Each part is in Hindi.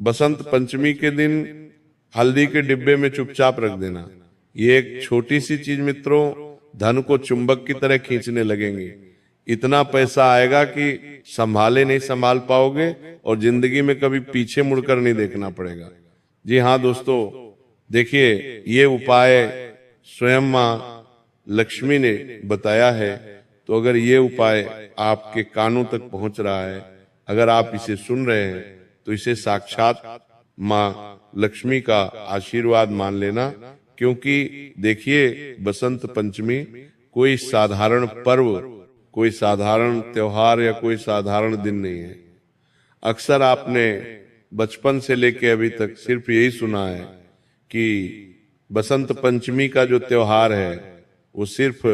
बसंत पंचमी के दिन हल्दी के डिब्बे में चुपचाप रख देना। ये एक छोटी सी चीज मित्रों धन को चुंबक की तरह खींचने लगेंगे। इतना पैसा आएगा कि संभाले नहीं संभाल पाओगे और जिंदगी में कभी पीछे मुड़कर नहीं देखना पड़ेगा। जी हाँ दोस्तों, देखिए ये उपाय स्वयं माँ लक्ष्मी ने बताया है। तो अगर ये उपाय आपके कानों तक पहुंच रहा है, अगर आप इसे सुन रहे हैं, तो इसे साक्षात माँ लक्ष्मी का आशीर्वाद मान लेना। क्योंकि देखिए बसंत पंचमी कोई साधारण पर्व, कोई साधारण त्योहार या कोई साधारण दिन नहीं है। अक्सर आपने बचपन से लेके अभी तक सिर्फ यही सुना है कि बसंत पंचमी का जो त्योहार है वो सिर्फ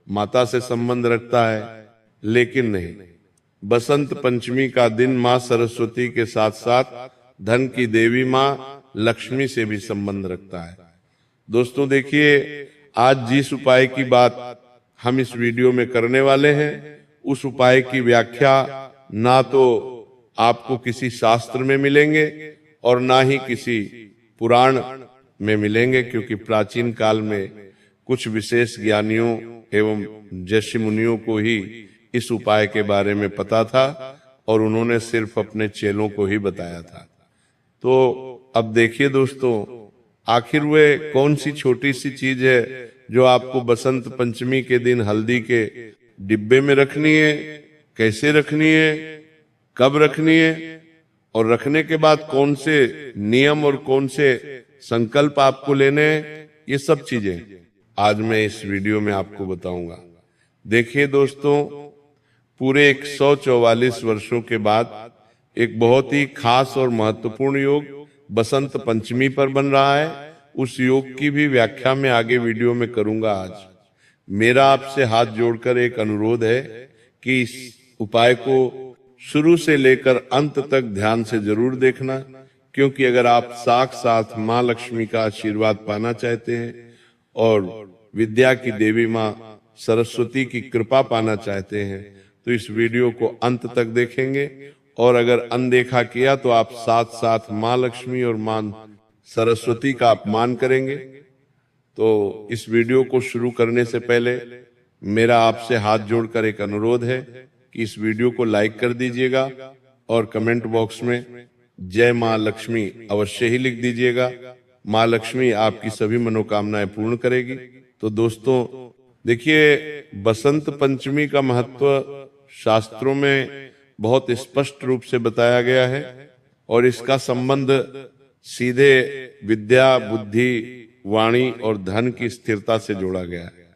माता से संबंध रखता है, लेकिन नहीं। बसंत पंचमी का दिन माँ सरस्वती के साथ साथ धन की देवी माँ लक्ष्मी से भी संबंध रखता है। दोस्तों देखिए, आज जिस उपाय की बात हम इस वीडियो में करने वाले हैं, उस उपाय की व्याख्या ना तो आपको किसी शास्त्र में मिलेंगे और ना ही किसी पुराण में मिलेंगे, क्योंकि प्राचीन काल में कुछ विशेष ज्ञानियों एवं ऋषि मुनियों को ही इस उपाय के बारे में पता था और उन्होंने सिर्फ अपने चेलों को ही बताया था। तो अब देखिए दोस्तों, आखिर वे कौन सी छोटी सी चीज है जो आपको बसंत पंचमी के दिन हल्दी के डिब्बे में रखनी है, कैसे रखनी है, कब रखनी है, और रखने के बाद कौन से नियम और कौन से संकल्प आपको लेने हैं, ये सब चीजें आज मैं इस वीडियो में आपको बताऊंगा। देखिए दोस्तों, पूरे 144 वर्षों के बाद एक बहुत ही खास और महत्वपूर्ण योग बसंत पंचमी पर बन रहा है। उस योग की भी व्याख्या मैं आगे वीडियो में करूंगा। आज मेरा आपसे हाथ जोड़कर एक अनुरोध है कि इस उपाय को शुरू से लेकर अंत तक ध्यान से जरूर देखना, क्योंकि अगर आप साक्षात माँ लक्ष्मी का आशीर्वाद पाना चाहते हैं और विद्या की देवी माँ सरस्वती की कृपा पाना चाहते हैं, तो इस वीडियो को अंत तक देखेंगे। और अगर अनदेखा किया तो आप साथ साथ माँ लक्ष्मी और माँ सरस्वती का अपमान करेंगे। तो इस वीडियो को शुरू करने से पहले मेरा आपसे हाथ जोड़कर एक अनुरोध है कि इस वीडियो को लाइक कर दीजिएगा और कमेंट बॉक्स में जय माँ लक्ष्मी अवश्य ही लिख दीजिएगा। माँ लक्ष्मी आपकी सभी मनोकामनाएं पूर्ण करेगी। तो दोस्तों देखिए, बसंत पंचमी का महत्व शास्त्रों में बहुत स्पष्ट रूप से बताया गया है और इसका संबंध सीधे विद्या, बुद्धि, वाणी और धन की स्थिरता से जोड़ा गया है।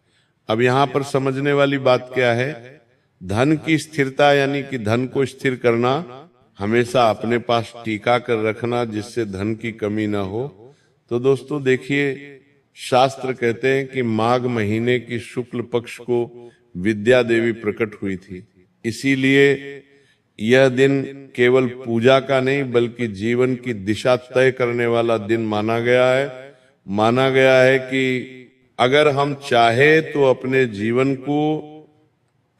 अब यहाँ पर समझने वाली बात क्या है? धन की स्थिरता यानी कि धन को स्थिर करना, हमेशा अपने पास टीका कर रखना जिससे धन की कमी ना हो। तो दोस्तों देखिए, शास्त्र कहते हैं कि माघ महीने की शुक्ल पक्ष को विद्या देवी प्रकट हुई थी, इसीलिए यह दिन केवल पूजा का नहीं बल्कि जीवन की दिशा तय करने वाला दिन माना गया है। माना गया है कि अगर हम चाहे तो अपने जीवन को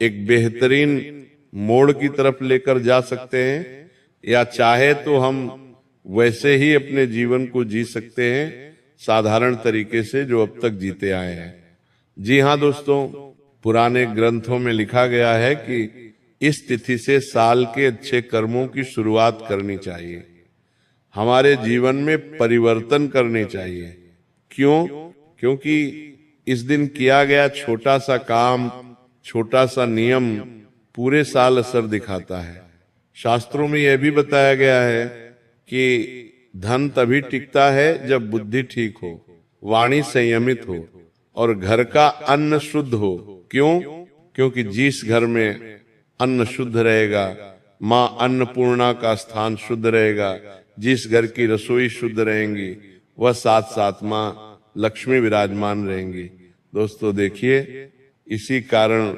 एक बेहतरीन मोड़ की तरफ लेकर जा सकते हैं, या चाहे तो हम वैसे ही अपने जीवन को जी सकते हैं साधारण तरीके से जो अब तक जीते आए हैं। जी हाँ दोस्तों, पुराने ग्रंथों में लिखा गया है कि इस तिथि से साल के अच्छे कर्मों की शुरुआत करनी चाहिए, हमारे जीवन में परिवर्तन करने चाहिए। क्यों? क्योंकि इस दिन किया गया छोटा सा काम, छोटा सा नियम पूरे साल असर दिखाता है। शास्त्रों में यह भी बताया गया है कि धन तभी टिकता है जब बुद्धि ठीक हो, वाणी संयमित हो और घर का अन्न शुद्ध हो। क्यों? क्योंकि जिस घर में अन्न शुद्ध रहेगा, माँ अन्नपूर्णा का स्थान शुद्ध रहेगा, जिस घर की रसोई शुद्ध रहेंगी, वह साथ साथ माँ लक्ष्मी विराजमान रहेंगी। दोस्तों देखिए, इसी कारण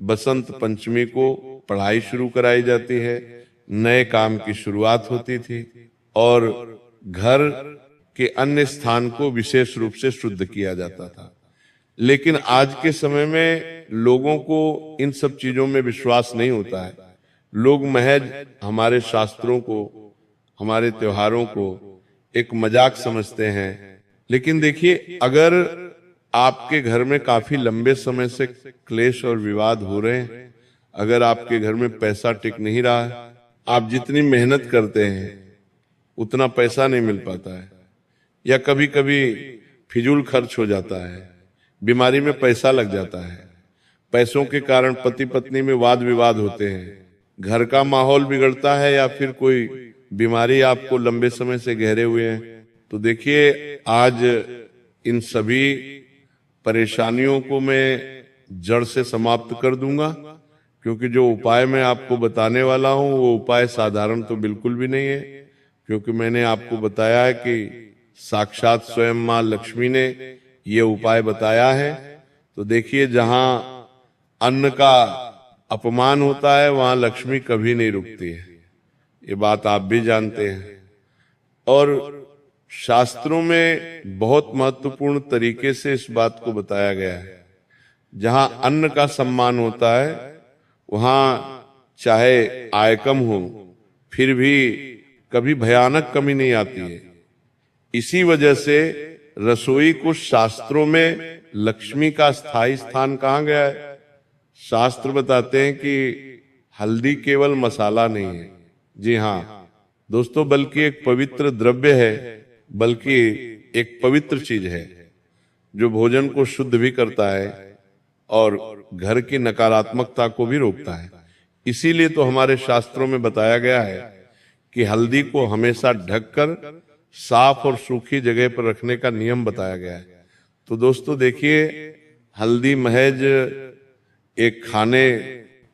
बसंत पंचमी को पढ़ाई शुरू कराई जाती है, नए काम की शुरुआत होती थी और घर के अन्य स्थान को विशेष रूप से शुद्ध किया जाता था। लेकिन आज के समय में लोगों को इन सब चीजों में विश्वास नहीं होता है। लोग महज हमारे शास्त्रों को, हमारे त्योहारों को एक मजाक समझते हैं। लेकिन देखिए, अगर आपके घर में काफी लंबे समय से क्लेश और विवाद हो रहे हैं, अगर आपके घर में पैसा टिक नहीं रहा है, आप जितनी मेहनत करते हैं उतना पैसा नहीं मिल पाता है, या कभी कभी फिजूल खर्च हो जाता है, बीमारी में पैसा लग जाता है, पैसों के कारण पति पत्नी में वाद विवाद होते हैं, घर का माहौल बिगड़ता है, या फिर कोई बीमारी आपको लंबे समय से घेरे हुए हैं, तो देखिए आज इन सभी परेशानियों को मैं जड़ से समाप्त कर दूंगा। क्योंकि जो उपाय मैं आपको बताने वाला हूं वो उपाय साधारण तो बिल्कुल भी नहीं है, क्योंकि मैंने आपको बताया है कि साक्षात स्वयं मां लक्ष्मी ने ये उपाय बताया है। तो देखिए, जहां अन्न का अपमान होता है वहां लक्ष्मी कभी नहीं रुकती है, ये बात आप भी जानते हैं। और शास्त्रों में बहुत महत्वपूर्ण तरीके से इस बात को बताया गया है, जहां अन्न का सम्मान होता है वहां चाहे आय कम हो फिर भी कभी भयानक कमी नहीं आती है। इसी वजह से रसोई को शास्त्रों में लक्ष्मी का स्थायी स्थान कहा गया है। शास्त्र बताते हैं कि हल्दी केवल मसाला नहीं है, जी हाँ दोस्तों, बल्कि एक पवित्र द्रव्य है, बल्कि एक पवित्र चीज है जो भोजन को शुद्ध भी करता है और घर की नकारात्मकता को भी रोकता है। इसीलिए तो हमारे शास्त्रों में बताया गया है कि हल्दी को हमेशा ढककर साफ और सूखी जगह पर रखने का नियम बताया गया है। तो दोस्तों देखिए, हल्दी महज एक खाने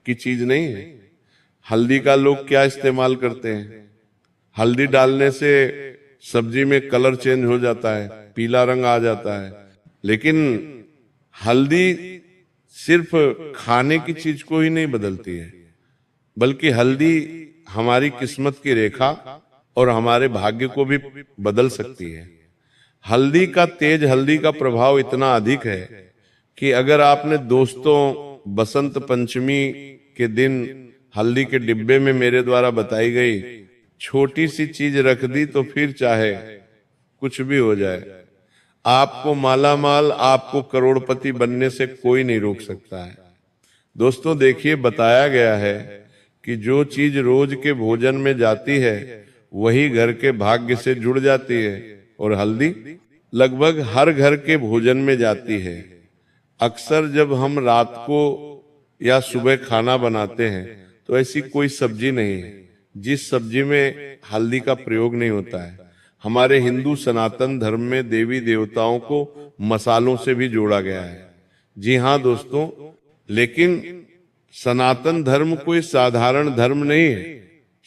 की चीज नहीं है। हल्दी का लोग क्या इस्तेमाल करते हैं? हल्दी डालने से सब्जी में कलर चेंज हो जाता है, पीला रंग आ जाता है। लेकिन हल्दी सिर्फ खाने की चीज को ही नहीं बदलती है, बल्कि हल्दी हमारी किस्मत की रेखा और हमारे भाग्य को भी बदल सकती है। हल्दी का तेज, हल्दी का प्रभाव इतना अधिक है कि अगर आपने दोस्तों बसंत पंचमी के दिन हल्दी के डिब्बे में मेरे द्वारा बताई गई छोटी सी चीज रख दी तो फिर चाहे कुछ भी हो जाए, आपको माला माल, आपको करोड़पति बनने से कोई नहीं रोक सकता है। दोस्तों देखिए, बताया गया है कि जो चीज रोज के भोजन में जाती है वही घर के भाग्य से जुड़ जाती है, और हल्दी लगभग हर घर के भोजन में जाती है। अक्सर जब हम रात को या सुबह खाना बनाते हैं तो ऐसी कोई सब्जी नहीं है जिस सब्जी में हल्दी का प्रयोग नहीं होता है। हमारे हिंदू सनातन धर्म में देवी देवताओं को मसालों से भी जोड़ा गया है। जी हाँ दोस्तों, लेकिन सनातन धर्म कोई साधारण धर्म नहीं है।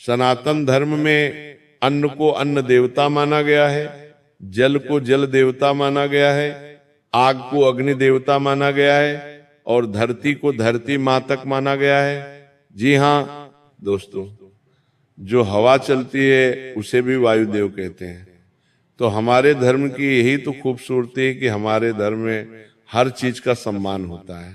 सनातन धर्म में अन्न को अन्न देवता माना गया है, जल को जल देवता माना गया है, आग को अग्नि देवता माना गया है, और धरती को धरती माँ तक माना गया है। जी हाँ दोस्तों, जो हवा चलती है उसे भी वायुदेव कहते हैं। तो हमारे धर्म की यही तो खूबसूरती है कि हमारे धर्म में हर चीज का सम्मान होता है।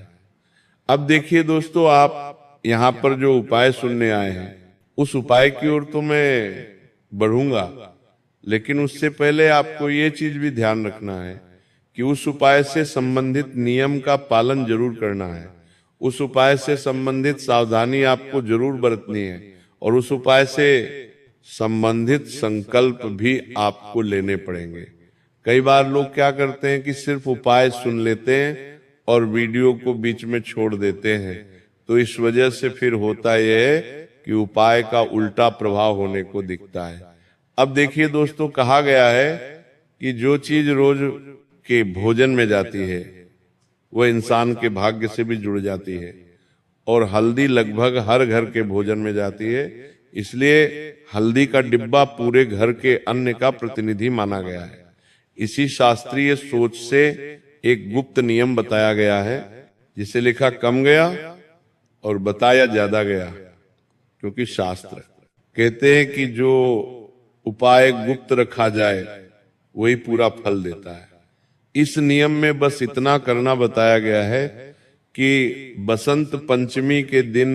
अब देखिए दोस्तों, आप यहाँ पर जो उपाय सुनने आए हैं उस उपाय की ओर तो मैं बढ़ूंगा, लेकिन उससे पहले आपको ये चीज भी ध्यान रखना है कि उस उपाय से संबंधित नियम का पालन जरूर करना है। उस उपाय से संबंधित सावधानी आपको जरूर बरतनी है, और उस उपाय से संबंधित संकल्प भी आपको लेने पड़ेंगे। कई बार लोग क्या करते हैं कि सिर्फ उपाय सुन लेते हैं और वीडियो को बीच में छोड़ देते हैं, तो इस वजह से फिर होता यह है कि उपाय का उल्टा प्रभाव होने को दिखता है। अब देखिए दोस्तों, कहा गया है कि जो चीज रोज के भोजन में जाती है वह इंसान के भाग्य से भी जुड़ जाती है, और हल्दी लगभग हर घर के भोजन में जाती है। इसलिए हल्दी का डिब्बा पूरे घर के अन्न का प्रतिनिधि माना गया है। इसी शास्त्रीय सोच से एक गुप्त नियम बताया गया है, जिसे लिखा कम गया और बताया ज्यादा गया, क्योंकि शास्त्र कहते हैं कि जो उपाय गुप्त रखा जाए वही पूरा फल देता है। इस नियम में बस इतना करना बताया गया है कि बसंत पंचमी के दिन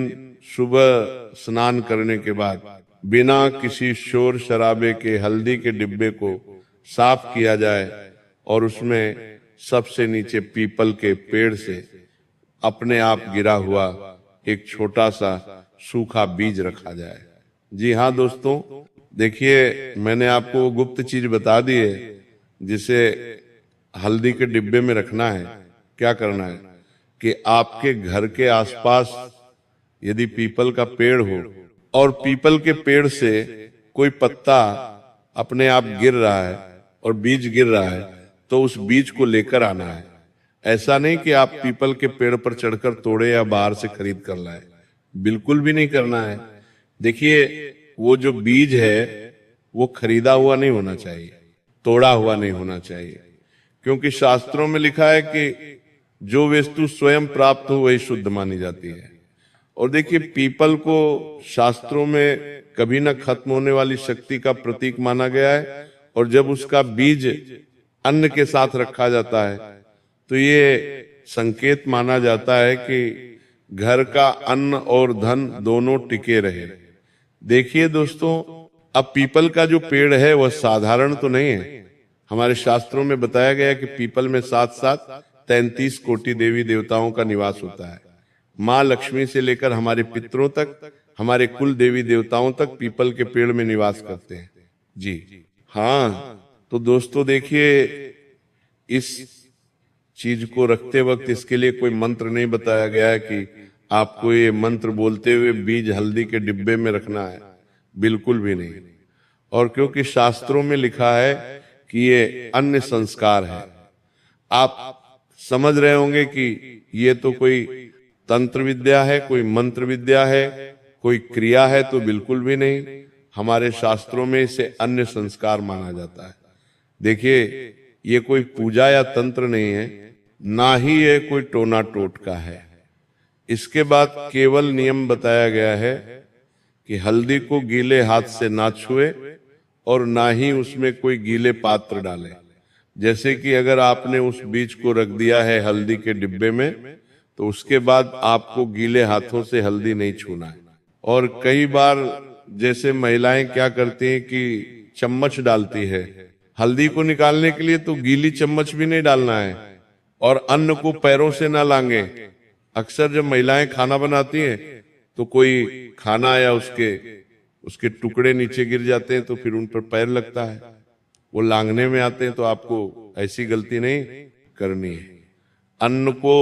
सुबह स्नान करने के बाद बिना किसी शोर शराबे के हल्दी के डिब्बे को साफ किया जाए और उसमें सबसे नीचे पीपल के पेड़ से अपने आप गिरा हुआ एक छोटा सा सूखा बीज रखा जाए। जी हाँ दोस्तों, देखिए मैंने आपको वो गुप्त चीज बता दी है जिसे हल्दी के डिब्बे में रखना है। क्या करना है कि आपके घर के आसपास यदि पीपल का पेड़ हो और पीपल के पेड़ से कोई पत्ता अपने आप गिर रहा है और बीज गिर रहा है, तो उस बीज को लेकर आना है। ऐसा नहीं कि आप पीपल के पेड़ पर चढ़कर तोड़े या बाहर से खरीद कर लाए, बिल्कुल भी नहीं करना है। देखिए वो जो बीज है वो खरीदा हुआ नहीं होना चाहिए, तोड़ा हुआ नहीं होना चाहिए, क्योंकि शास्त्रों में लिखा है कि जो वस्तु स्वयं प्राप्त हो वही शुद्ध मानी जाती है। और देखिए पीपल को शास्त्रों में कभी न खत्म होने वाली शक्ति का प्रतीक माना गया है, और जब उसका बीज अन्न के साथ रखा जाता है तो ये संकेत माना जाता है कि घर का अन्न और धन दोनों टिके रहे। देखिए दोस्तों, अब पीपल का जो पेड़ है वह साधारण तो नहीं है। हमारे शास्त्रों में बताया गया कि पीपल में 33 कोटि देवी देवताओं का निवास होता है। माँ लक्ष्मी से लेकर हमारे पितरों तक, हमारे कुल देवी देवताओं तक पीपल के पेड़ में निवास करते हैं। जी हाँ, तो दोस्तों देखिए इस चीज को रखते वक्त इसके लिए कोई मंत्र नहीं बताया गया है कि आपको ये मंत्र बोलते हुए बीज हल्दी के डिब्बे में रखना है, बिल्कुल भी नहीं। और क्योंकि शास्त्रों में लिखा है कि ये अन्य संस्कार है, आप समझ रहे होंगे कि ये तो कोई तंत्र विद्या है, कोई मंत्र विद्या है, कोई क्रिया है, तो बिल्कुल भी नहीं। हमारे शास्त्रों में इसे अन्य संस्कार माना जाता है। देखिए ये कोई पूजा या तंत्र नहीं है, ना ही ये कोई टोना टोटका है। इसके बाद केवल नियम बताया गया है कि हल्दी को गीले हाथ से ना छुए और ना ही उसमें कोई गीले पात्र डाले। जैसे कि अगर आपने उस बीज को रख दिया है हल्दी के डिब्बे में, तो उसके बाद आपको गीले हाथों से हल्दी नहीं छूना है। और कई बार जैसे महिलाएं क्या करती हैं कि चम्मच डालती है हल्दी को निकालने के लिए, तो गीली चम्मच भी नहीं डालना है और अन्न को पैरों से ना लांगे। अक्सर जब महिलाएं खाना बनाती हैं तो कोई खाना या उसके टुकड़े नीचे गिर जाते हैं, तो फिर उन पर पैर लगता है, वो लांघने में आते हैं। तो आपको ऐसी गलती नहीं करनी है। अन्न को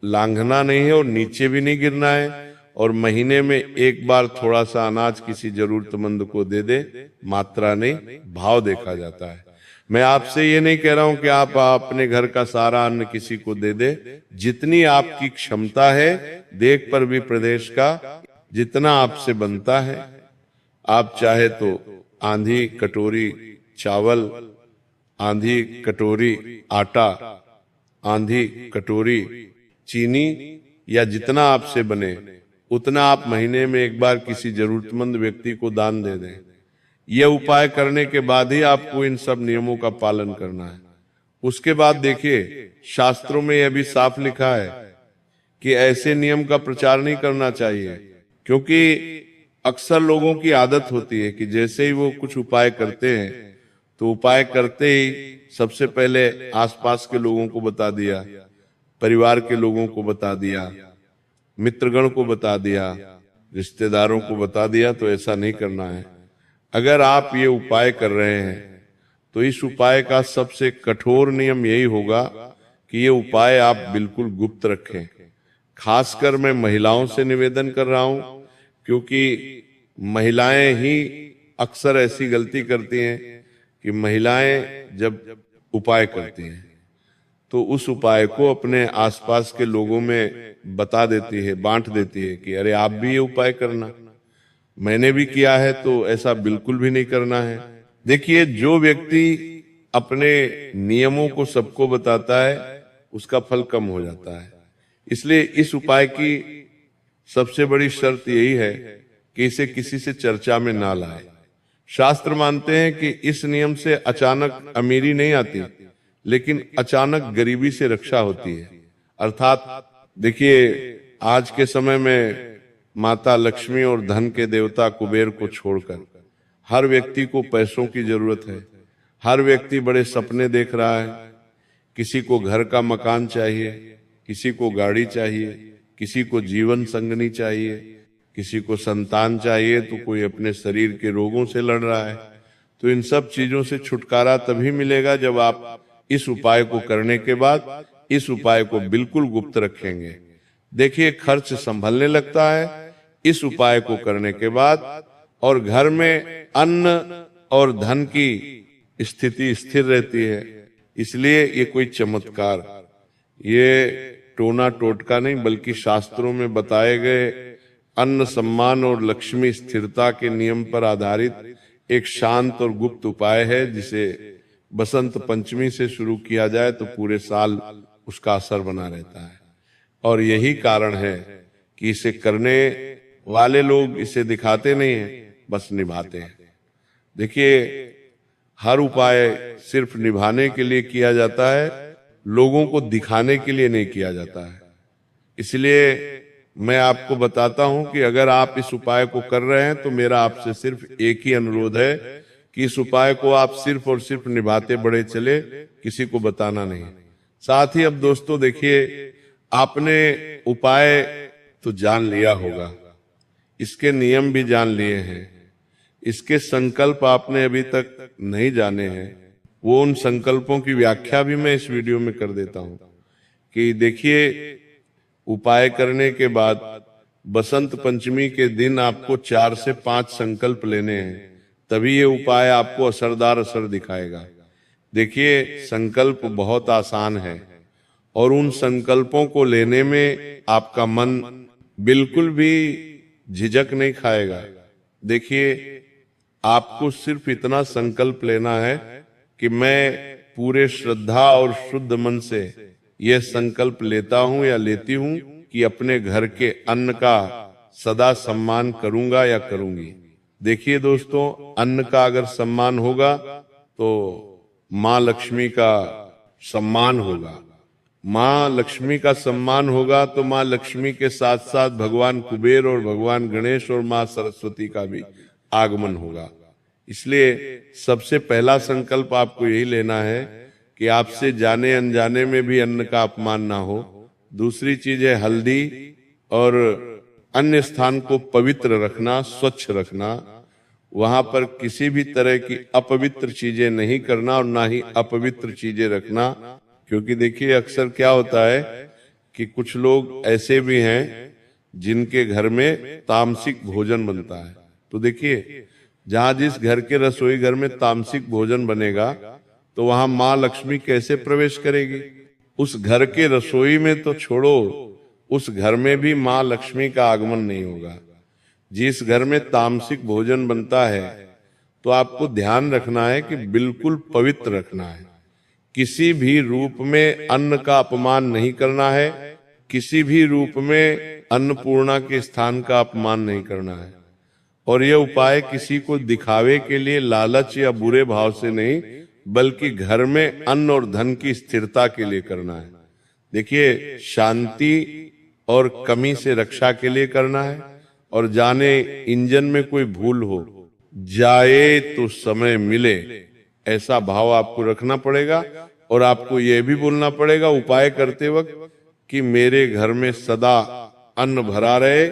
लांघना नहीं है और नीचे भी नहीं गिरना है, और महीने में एक बार थोड़ा सा अनाज किसी जरूरतमंद को दे दे, मात्रा नहीं भाव देखा जाता है। मैं आपसे ये नहीं कह रहा हूं कि आप अपने घर का सारा अन्न किसी को दे दे, जितनी आपकी क्षमता है, देख पर भी प्रदेश का जितना आपसे बनता है। आप चाहे तो आधी कटोरी चावल, आधी कटोरी आटा, आधी कटोरी चीनी, या जितना आपसे बने उतना आप महीने में एक बार किसी जरूरतमंद व्यक्ति को दान दे दें। यह उपाय करने के बाद ही आपको इन सब नियमों का पालन करना है। उसके बाद देखिए शास्त्रों में यह भी साफ लिखा है कि ऐसे नियम का प्रचार नहीं करना चाहिए, क्योंकि अक्सर लोगों की आदत होती है कि जैसे ही वो कुछ उपाय करते हैं तो उपाय करते ही सबसे पहले आसपास के लोगों को बता दिया, परिवार के लोगों को बता दिया, मित्रगण को बता दिया, रिश्तेदारों को बता दिया। तो ऐसा नहीं करना है। अगर आप ये उपाय कर रहे हैं तो इस उपाय का सबसे कठोर नियम यही होगा कि ये उपाय आप बिल्कुल गुप्त रखें। खासकर मैं महिलाओं से निवेदन कर रहा हूं, क्योंकि महिलाएं ही अक्सर ऐसी गलती करती हैं कि महिलाएं जब उपाय करती हैं तो उस उपाय को अपने आसपास के लोगों में बता देती है, बांट देती है कि अरे आप भी ये उपाय करना, मैंने भी किया है। तो ऐसा बिल्कुल भी नहीं करना है। देखिए जो व्यक्ति अपने नियमों को सबको बताता है उसका फल कम हो जाता है। इसलिए इस उपाय की सबसे बड़ी शर्त यही है कि इसे किसी से चर्चा में ना लाए। शास्त्र मानते हैं कि इस नियम से अचानक अमीरी नहीं आती, लेकिन अचानक गरीबी से रक्षा होती है। अर्थात देखिए आज के समय में माता लक्ष्मी और धन के देवता कुबेर को छोड़कर। हर व्यक्ति को पैसों की जरूरत है, हर व्यक्ति बड़े सपने देख रहा है। किसी को घर का मकान चाहिए, किसी को गाड़ी चाहिए, किसी को जीवन संगनी चाहिए, किसी को संतान चाहिए, तो कोई अपने शरीर के रोगों से लड़ रहा है। तो इन सब चीजों से छुटकारा तभी मिलेगा जब आप इस उपाय को करने के बाद इस उपाय को बिल्कुल गुप्त रखेंगे। देखिए, खर्च संभलने लगता है इस उपाय को करने के बाद, और घर में अन्न और धन की स्थिति स्थिर रहती है। इसलिए ये कोई चमत्कार, ये टोना टोटका नहीं, बल्कि शास्त्रों में बताए गए अन्न, सम्मान और लक्ष्मी स्थिरता के नियम पर आधारित एक शांत और गुप्त उपाय है, जिसे बसंत पंचमी से शुरू किया जाए तो पूरे साल उसका असर बना रहता है। और यही कारण है कि इसे करने वाले लोग इसे दिखाते नहीं हैं, बस निभाते हैं। देखिए, हर उपाय सिर्फ निभाने के लिए किया जाता है, लोगों को दिखाने के लिए नहीं किया जाता है। इसलिए मैं आपको बताता हूं कि अगर आप इस उपाय को कर रहे हैं तो मेरा आपसे सिर्फ एक ही अनुरोध है कि इस उपाय को आप सिर्फ और सिर्फ निभाते बढ़े चले, किसी को बताना नहीं। साथ ही अब दोस्तों देखिए, आपने उपाय तो जान लिया होगा, इसके नियम भी जान लिए हैं, इसके संकल्प आपने अभी तक नहीं जाने हैं। वो उन संकल्पों की व्याख्या भी मैं इस वीडियो में कर देता हूं कि देखिए, उपाय करने के बाद बसंत पंचमी के दिन आपको 4 से 5 संकल्प लेने हैं, तभी ये उपाय आपको असरदार असर दिखाएगा। देखिए, संकल्प बहुत आसान है और उन संकल्पों को लेने में आपका मन बिल्कुल भी झिझक नहीं खाएगा। देखिए, आपको सिर्फ इतना संकल्प लेना है कि मैं पूरे श्रद्धा और शुद्ध मन से यह संकल्प लेता हूं या लेती हूं कि अपने घर के अन्न का सदा सम्मान करूंगा या करूंगी। देखिए दोस्तों, अन्न का अगर सम्मान होगा तो माँ लक्ष्मी का सम्मान होगा। माँ लक्ष्मी का सम्मान होगा तो माँ लक्ष्मी के साथ साथ भगवान कुबेर और भगवान गणेश और माँ सरस्वती का भी आगमन होगा। इसलिए सबसे पहला संकल्प आपको यही लेना है कि आपसे जाने अनजाने में भी अन्न का अपमान ना हो। दूसरी चीज है हल्दी और अन्य स्थान को पवित्र रखना, स्वच्छ रखना। वहां पर किसी भी तरह की अपवित्र चीजें नहीं करना और ना ही अपवित्र चीजें रखना, क्योंकि देखिए अक्सर क्या होता है कि कुछ लोग ऐसे भी हैं जिनके घर में तामसिक भोजन बनता है। तो देखिए, जहां जिस घर के रसोई घर में तामसिक भोजन बनेगा तो वहां माँ लक्ष्मी कैसे प्रवेश करेगी? उस घर के रसोई में तो छोड़ो, उस घर में भी माँ लक्ष्मी का आगमन नहीं होगा। जिस घर में तामसिक भोजन बनता है तो आपको ध्यान रखना है कि बिल्कुल पवित्र रखना है। किसी भी रूप में अन्न का अपमान नहीं करना है, किसी भी रूप में अन्नपूर्णा के स्थान का अपमान नहीं करना है। और यह उपाय किसी को दिखावे के लिए, लालच या बुरे भाव से नहीं, बल्कि घर में अन्न और धन की स्थिरता के लिए करना है। देखिए, शांति और कमी से रक्षा के लिए करना है। और जाने इंजन में कोई भूल हो जाए तो समय मिले, ऐसा भाव आपको रखना पड़ेगा। और आपको यह भी बोलना पड़ेगा उपाय करते वक्त कि मेरे घर में सदा अन्न भरा रहे,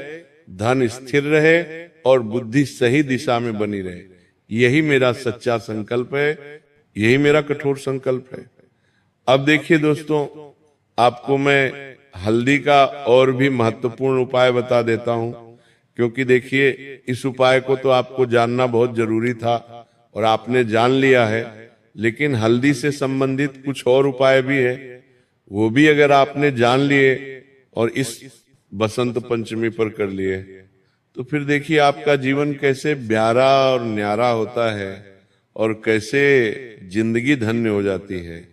धन स्थिर रहे और बुद्धि सही दिशा में बनी रहे। यही मेरा सच्चा संकल्प है, यही मेरा कठोर संकल्प है। अब देखिए दोस्तों, आपको मैं हल्दी का और भी महत्वपूर्ण उपाय बता देता हूं, क्योंकि देखिए इस उपाय को तो आपको जानना बहुत जरूरी था और आपने जान लिया है, लेकिन हल्दी से संबंधित कुछ और उपाय भी है, वो भी अगर आपने जान लिए और इस बसंत पंचमी पर कर लिए तो फिर देखिए आपका जीवन कैसे प्यारा और न्यारा होता है और कैसे जिंदगी धन्य हो जाती है।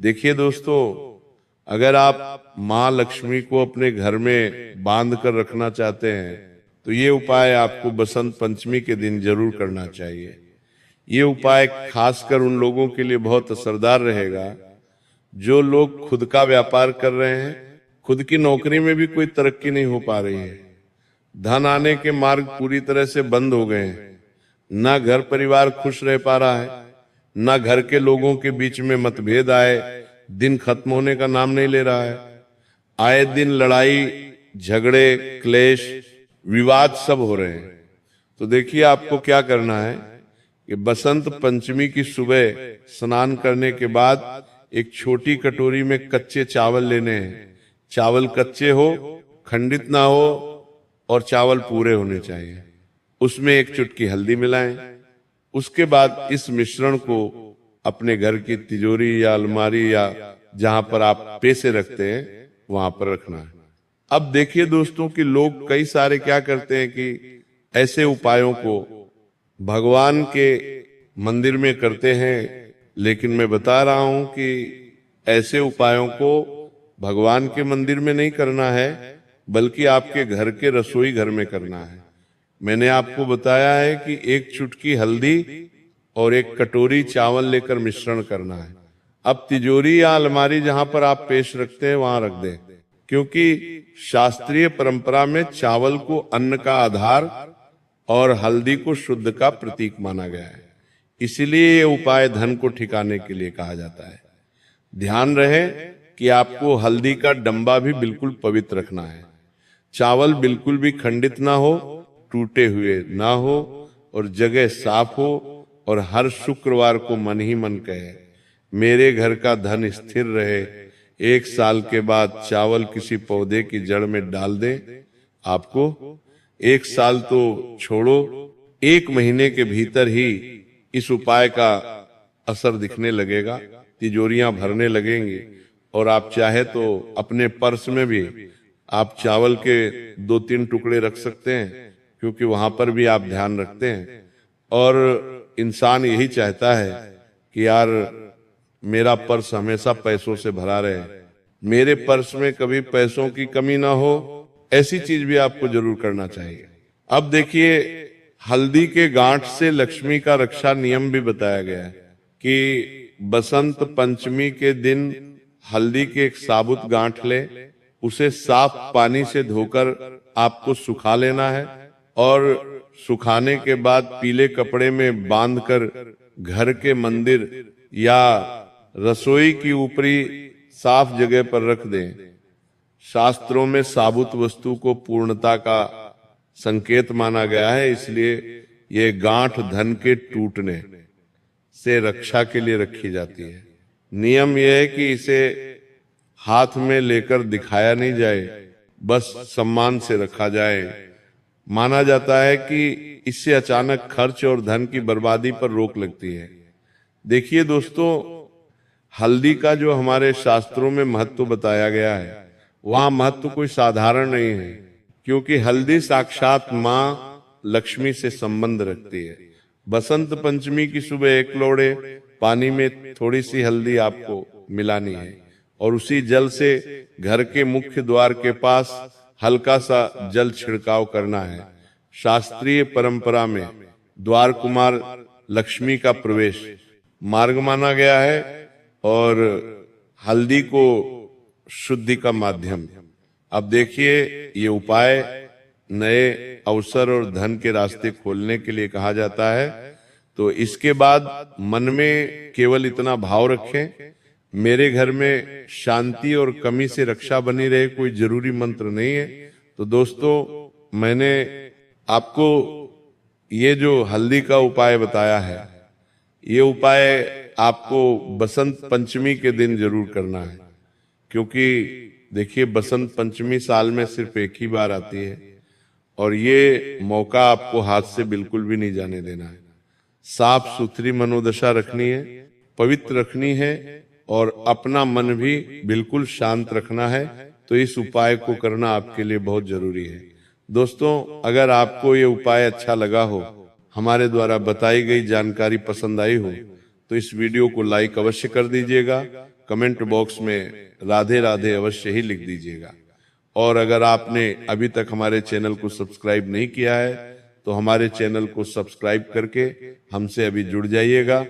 देखिए दोस्तों, अगर आप माँ लक्ष्मी को अपने घर में बांध कर रखना चाहते हैं तो ये उपाय आपको बसंत पंचमी के दिन जरूर करना चाहिए। ये उपाय खासकर उन लोगों के लिए बहुत असरदार रहेगा जो लोग खुद का व्यापार कर रहे हैं, खुद की नौकरी में भी कोई तरक्की नहीं हो पा रही है, धन आने के मार्ग पूरी तरह से बंद हो गए हैं। ना घर परिवार खुश रह पा रहा है, ना घर के लोगों के बीच में मतभेद आए, दिन खत्म होने का नाम नहीं ले रहा है। आए दिन लड़ाई झगड़े क्लेश विवाद सब हो रहे हैं। तो देखिए आपको क्या करना है कि बसंत पंचमी की सुबह स्नान करने के बाद एक छोटी कटोरी में कच्चे चावल लेने हैं। चावल कच्चे हो, खंडित ना हो और चावल पूरे होने चाहिए। उसमें एक चुटकी हल्दी मिलाएं। उसके बाद इस मिश्रण को अपने घर की तिजोरी या अलमारी या जहां पर आप पैसे रखते हैं वहां पर रखना है। अब देखिए दोस्तों कि लोग कई सारे क्या करते हैं कि ऐसे उपायों को भगवान के मंदिर में करते हैं, लेकिन मैं बता रहा हूं कि ऐसे उपायों को भगवान के मंदिर में नहीं करना है, बल्कि आपके घर के रसोई घर में करना है। मैंने आपको बताया है कि एक चुटकी हल्दी और एक कटोरी चावल लेकर मिश्रण करना है। अब तिजोरी या अलमारी जहां पर आप पेश रखते हैं वहां रख दें, क्योंकि शास्त्रीय परंपरा में चावल को अन्न का आधार और हल्दी को शुद्ध का प्रतीक माना गया है। इसीलिए ये उपाय धन को ठिकाने के लिए कहा जाता है। ध्यान रहे कि आपको हल्दी का डंबा भी बिल्कुल पवित्र रखना है। चावल बिल्कुल भी खंडित ना हो, टूटे हुए ना हो और जगह साफ हो। और हर शुक्रवार को मन ही मन कहे, मेरे घर का धन स्थिर रहे। 1 साल के बाद चावल किसी पौधे की जड़ में डाल दें। आपको 1 साल तो छोड़ो, 1 महीने के भीतर ही इस उपाय का असर दिखने लगेगा, तिजोरियां भरने लगेंगी। और आप चाहे तो अपने पर्स में भी आप चावल के 2-3 टुकड़े रख सकते हैं, क्योंकि वहां पर भी आप ध्यान रखते हैं। और इंसान यही चाहता है कि यार मेरा पर्स हमेशा पैसों से भरा रहे, मेरे पर्स में कभी पैसों की कमी ना हो। ऐसी चीज भी आपको जरूर करना चाहिए। अब देखिए, हल्दी के गांठ से लक्ष्मी का रक्षा नियम भी बताया गया है कि बसंत पंचमी के दिन हल्दी के एक साबुत गांठ ले, उसे साफ पानी से धोकर आपको सुखा लेना है। और सुखाने के बाद पीले कपड़े में बांधकर घर के मंदिर या रसोई की ऊपरी साफ जगह पर रख दें। शास्त्रों में साबुत वस्तु को पूर्णता का संकेत माना गया है, इसलिए ये गांठ धन के टूटने से रक्षा के लिए रखी जाती है। नियम यह है कि इसे हाथ में लेकर दिखाया नहीं जाए, बस सम्मान से रखा जाए। माना जाता है कि इससे अचानक खर्च और धन की बर्बादी पर रोक लगती है। देखिए दोस्तों, हल्दी का जो हमारे शास्त्रों में महत्व बताया गया है, वहां महत्व कोई साधारण नहीं है, क्योंकि हल्दी साक्षात मां लक्ष्मी से संबंध रखती है। बसंत पंचमी की सुबह 1 लोड़े पानी में थोड़ी सी हल्दी आपको मिलानी है और उसी जल से घर के मुख्य द्वार के पास हल्का सा जल छिड़काव करना है। शास्त्रीय परंपरा में द्वार कुमार लक्ष्मी का प्रवेश मार्ग माना गया है और हल्दी को शुद्धि का माध्यम। अब देखिए, ये उपाय नए अवसर और धन के रास्ते खोलने के लिए कहा जाता है। तो इसके बाद मन में केवल इतना भाव रखें, मेरे घर में शांति और कमी से रक्षा बनी रहे, कोई जरूरी मंत्र नहीं है। तो दोस्तों, मैंने आपको ये जो हल्दी का उपाय बताया है, ये उपाय आपको बसंत पंचमी के दिन जरूर करना है, क्योंकि देखिए बसंत पंचमी साल में सिर्फ एक ही बार आती है और ये मौका आपको हाथ से बिल्कुल भी नहीं जाने देना है। साफ सुथरी मनोदशा रखनी है, पवित्र रखनी है और अपना मन भी बिल्कुल शांत रखना है। तो इस उपाय को करना आपके लिए बहुत जरूरी है। दोस्तों, अगर आपको ये उपाय अच्छा लगा हो, हमारे द्वारा बताई गई जानकारी पसंद आई हो, तो इस वीडियो को लाइक अवश्य कर दीजिएगा। कमेंट बॉक्स में राधे राधे अवश्य ही लिख दीजिएगा। और अगर आपने अभी तक हमारे चैनल को सब्सक्राइब नहीं किया है, तो हमारे चैनल को सब्सक्राइब करके हमसे अभी जुड़ जाइएगा।